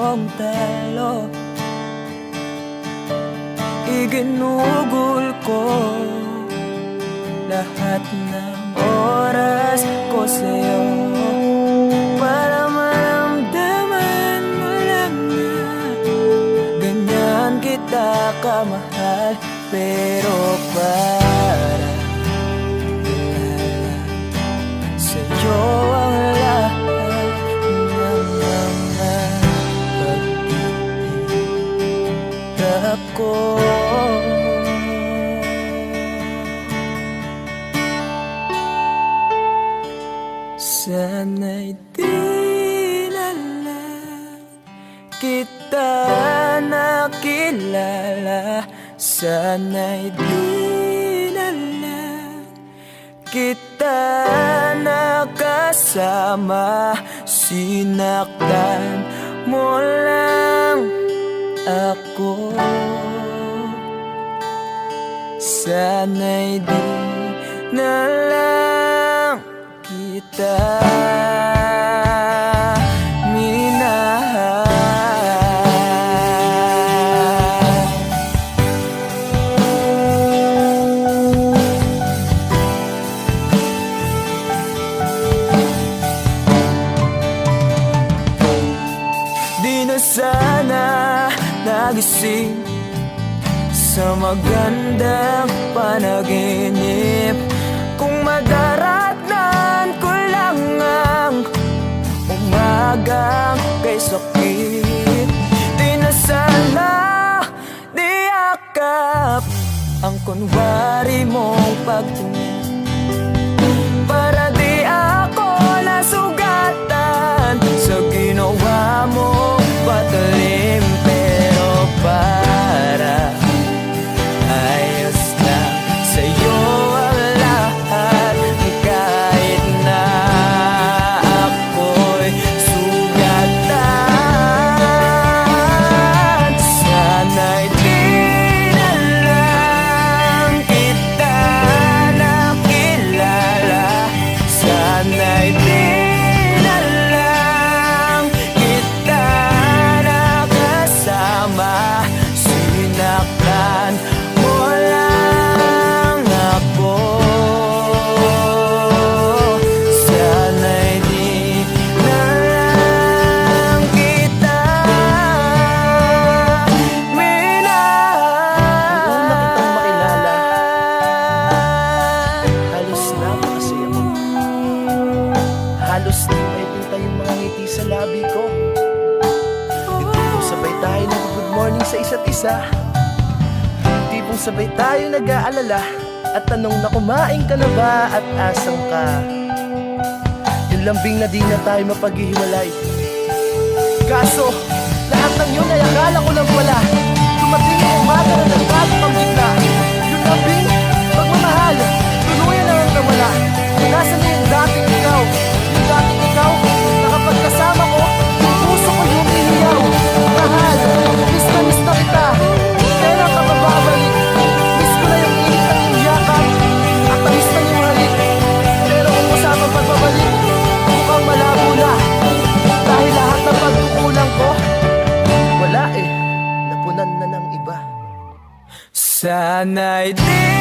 kong talo. Iginugol ko lahat ng oras ko sa'yo para maramdaman mo lang na ganyan kita kamahal. Pero para sa'yo ang lahat ng mga pag-ihirap ko. Sana'y di na lang kita nakilala. Sana'y di na lang kita nakasama. Sinaktan mo lang ako. Sana'y di na lang kita minahal. Di na sana nagising sa magandang panaginip kung madaratnan ko lang ang umagang kay sakit. Di na sana niyakap ang kunwari mong pagtingin para di ako nasugatan sa ginawa mong patalim. Pero para ayos na sa'yo ang lahat, kahit na ako'y sugatan. Sana'y di na lang kita nakilala. Sana'y di na lang kita nakasama. Sinaktan mo lang ako. Sana'y di na lang kita minahal. Halos napakasaya mo. Halos di may pinta yung mga ngiti sa labi ko. Yung tipong sabay tayo nag-good morning sa isa't isa. Yung tipong sabay tayo nag-aalala at tanong na kumain ka na ba at asan ka. Yung lambing na di na tayo mapaghihiwalay. Kaso, lahat ng yun ay akala ko lang pala. Dumating ang umaga na nagbago kang bigla. Yung lambing, pagmamahal, tuluyan na ang nawala. Nasaan na yung dating ikaw? Yung dating ikaw, na kapag kasama ko, yung puso ko yung ihiyaw. Mahal, miss na kita. Kailan ka bababalik? Miss ko na yung init ng iyong yakap at tamis ng iyong halik. Pero kung usapang pagbabalik, mukhang malabo na. Dahil lahat ng pagkukulang ko, wala eh, napunan na ng iba. Sana'y di